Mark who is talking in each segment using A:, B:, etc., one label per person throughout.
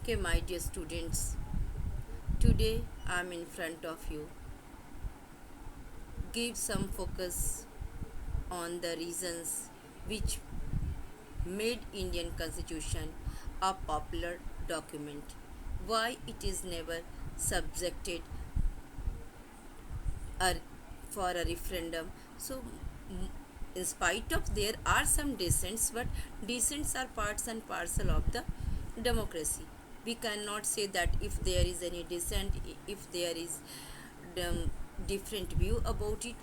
A: Okay, my dear students, today I'm in front of you. Give some focus on the reasons which made Indian Constitution a popular document. Why it is never subjected a, for a referendum. So, in spite of there are some dissents, but dissents are parts and parcel of the democracy. We cannot say that if there is any dissent, if there is um, different view about it,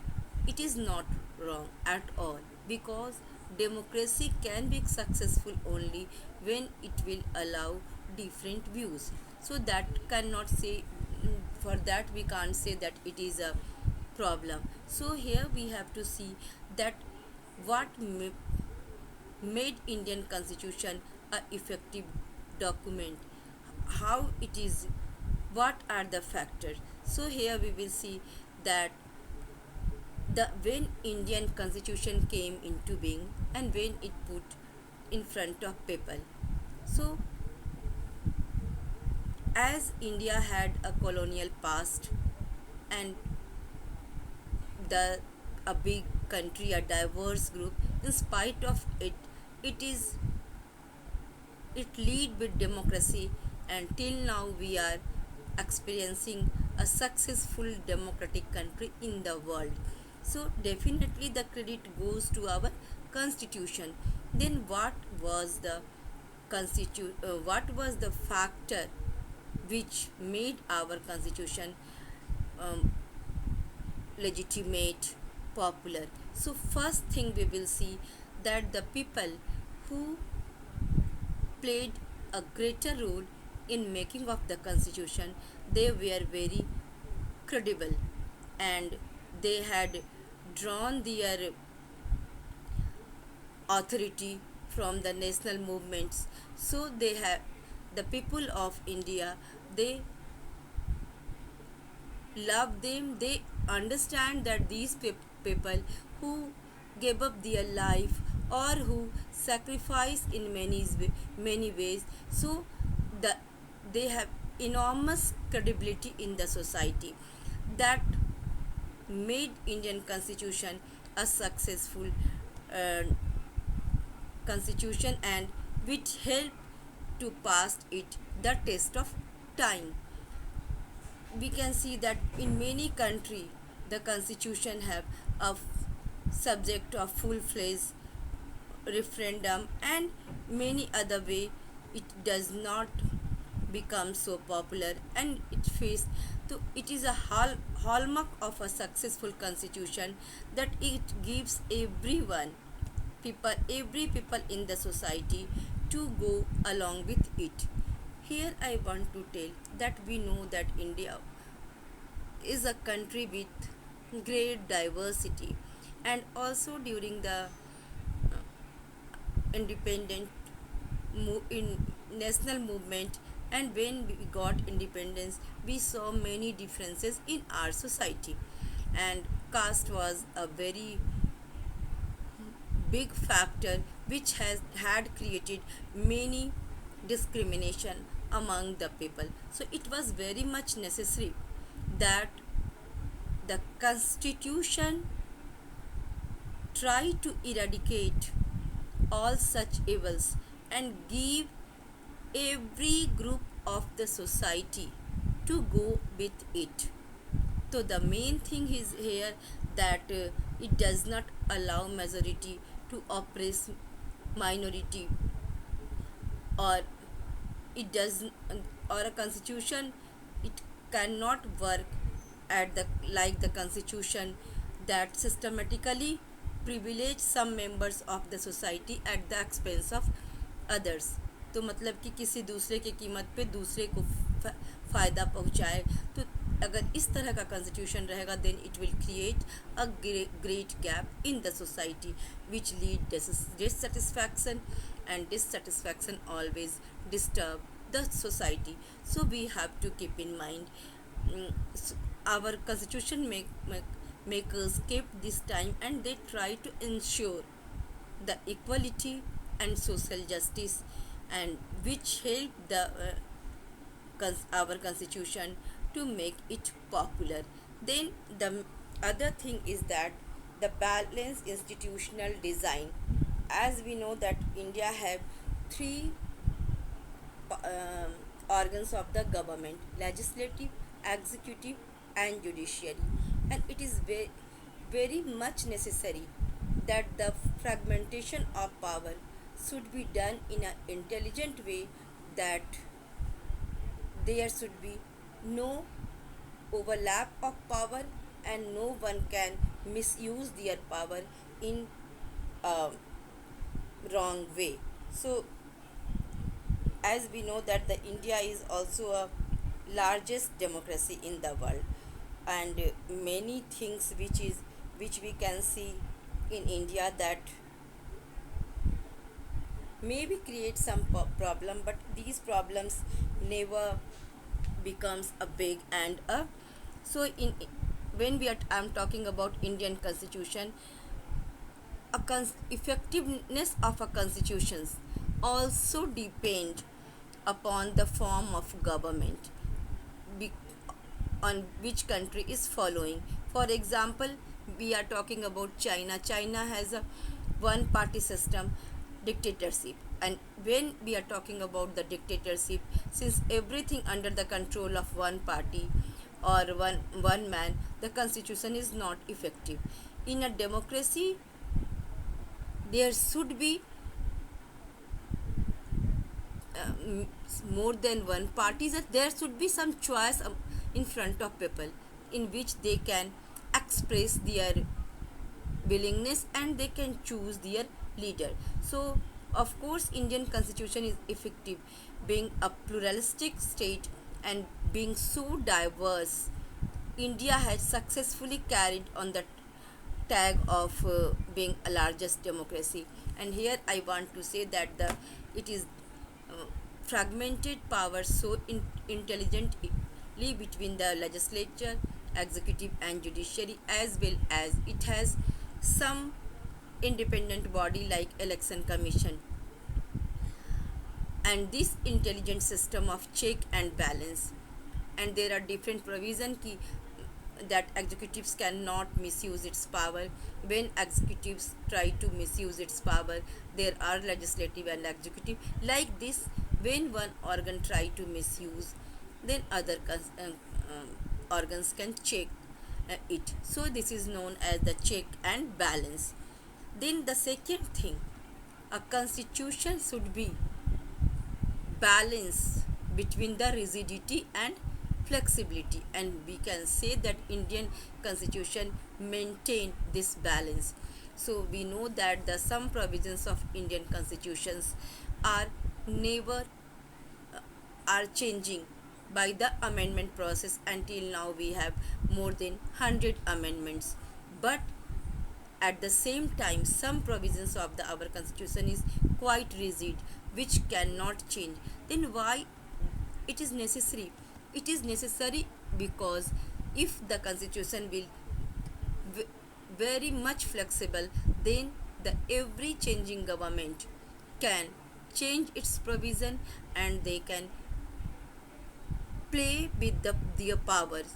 A: it is not wrong at all, because democracy can be successful only when it will allow different views. So that cannot say, for that we can't say that it is a problem. So here we have to see that what made Indian Constitution a effective document, how it is, what are the factors. So here we will see that the when Indian Constitution came into being and when it put in front of people. So as India had a colonial past and the a big country, a diverse group, in spite of it, it is it lead with democracy, and till now we are experiencing a successful democratic country in the world. So definitely the credit goes to our constitution. Then what was the factor which made our constitution um, legitimate, popular? So first thing we will see that the people who played a greater role in making of the constitution, they were very credible, and they had drawn their authority from the national movements. So they have the people of India, they love them, they understand that these people who gave up their life or who sacrifice in many ways. So the they have enormous credibility in the society, that made Indian constitution a successful uh, constitution, and which helped to pass it the test of time. We can see that in many country the constitution have a subject of full-fledged referendum, and many other way it does not become so popular, and it face, so it is a hallmark of a successful constitution, that it gives every people in the society to go along with it. Here I want to tell that we know that India is a country with great diversity, and also during the independent in national movement, and when we got independence we saw many differences in our society, and caste was a very big factor which has had created many discrimination among the people. So it was very much necessary that the constitution try to eradicate all such evils and give every group of the society to go with it. So the main thing is here that it does not allow majority to oppress minority, or it does, or a constitution, it cannot work at the like the constitution that systematically privilege some members of the society at the expense of others. तो मतलब कि किसी दूसरे की कीमत पे दूसरे को फ़ायदा पहुंचाए, तो अगर इस तरह का कॉन्स्टिट्यूशन रहेगा then it will create a great gap in the society which lead dissatisfaction, and dissatisfaction always disturb the society. So we have to keep in mind, our constitution makers kept this time, and they try to ensure the equality and social justice, and which help the our constitution to make it popular. Then the other thing is that the balanced institutional design. As we know that India have three um, organs of the government: legislative, executive, and judiciary. And it is very much necessary that the fragmentation of power should be done in an intelligent way, that there should be no overlap of power and no one can misuse their power in a wrong way. So as we know that the India is also a largest democracy in the world, and many things which we can see in India that maybe create some problem, but these problems never becomes a big and a so in when we are I'm talking about Indian constitution, effectiveness of a constitutions also depend upon the form of government be, on which country is following. For example, we are talking about China. China has a one party system, dictatorship. And when we are talking about the dictatorship, since everything under the control of one party or one man, the constitution is not effective. In a democracy, there should be more than one party, that there should be some choice in front of people in which they can express their willingness and they can choose their leader. So of course Indian constitution is effective, being a pluralistic state and being so diverse. India has successfully carried on the tag of being a largest democracy. And here I want to say that the it is uh, fragmented power so intelligently between the legislature, executive, and judiciary, as well as it has some independent body like election commission. And this intelligent system of check and balance, and there are different provision ki, that executives cannot misuse its power. When executives try to misuse its power, there are legislative and executive like this. When one organ try to misuse, then other organs can check it. So this is known as the check and balance. Then the second thing, a constitution should be balance between the rigidity and flexibility, and we can say that Indian constitution maintain this balance. So we know that the some provisions of Indian constitutions are never are changing by the amendment process. Until now we have more than 100 amendments, but at the same time some provisions of the our constitution is quite rigid, which cannot change. Then why it is necessary? It is necessary because if the constitution will very much flexible, then the every changing government can change its provision and they can play with their powers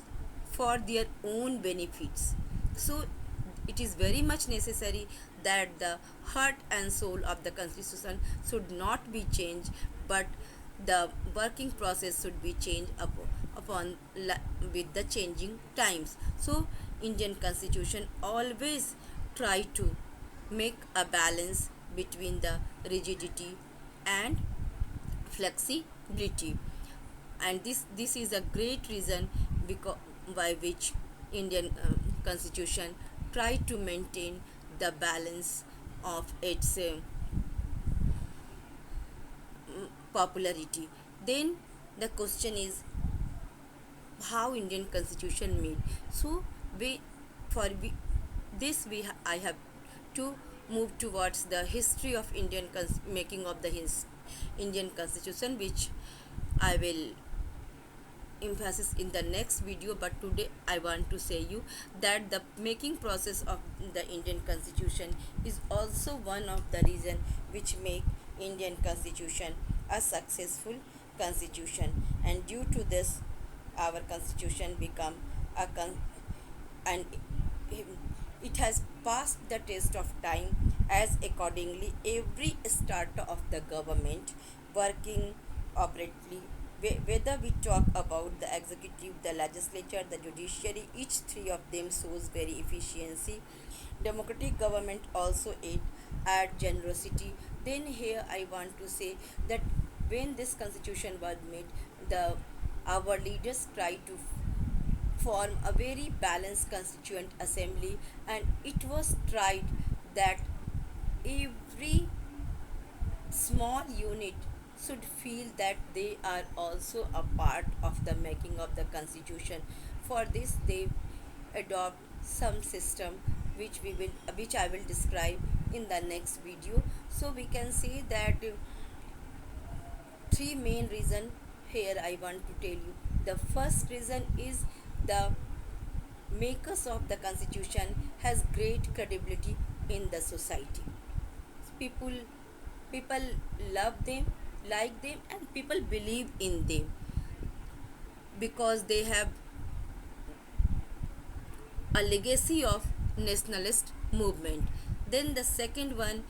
A: for their own benefits. So it is very much necessary that the heart and soul of the constitution should not be changed, but the working process should be changed with the changing times. So Indian constitution always try to make a balance between the rigidity and flexibility. And this is a great reason because by which Indian constitution try to maintain the balance of its popularity. Then the question is how Indian constitution made. So we for we, this we I have to move towards the history of Indian making of the Indian constitution, which I will emphasis in the next video. But today I want to say you that the making process of the Indian constitution is also one of the reason which make Indian constitution a successful constitution, and due to this our constitution become a and it has passed the test of time, as accordingly every strata of the government working operatively, whether we talk about the executive, the legislature, the judiciary, each three of them shows very efficiency. Democratic government also add generosity. Then here I want to say that when this constitution was made, the our leaders try to form a very balanced constituent assembly, and it was tried that every small unit should feel that they are also a part of the making of the constitution. For this they adopt some system which I will describe in the next video. So we can see that three main reason here I want to tell you. The first reason is the makers of the constitution has great credibility in the society. People people love them, like them, and people believe in them because they have a legacy of nationalist movement. Then the second one,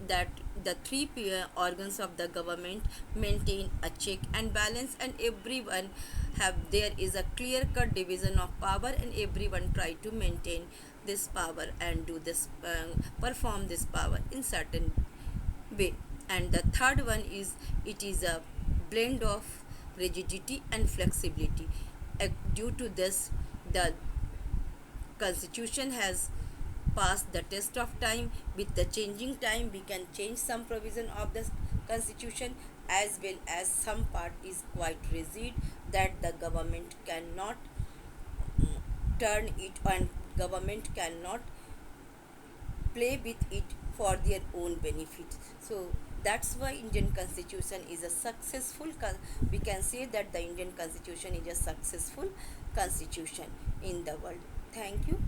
A: that the three organs of the government maintain a check and balance, and everyone have there is a clear cut division of power, and everyone try to maintain this power and do this perform this power in certain way. And the third one is it is a blend of rigidity and flexibility. Due to this, the constitution has passed the test of time. With the changing time we can change some provision of the constitution, as well as some part is quite rigid that the government cannot turn it, and government cannot play with it for their own benefit. So that's why Indian constitution is a successful we can say that the Indian constitution is a successful constitution in the world. Thank you.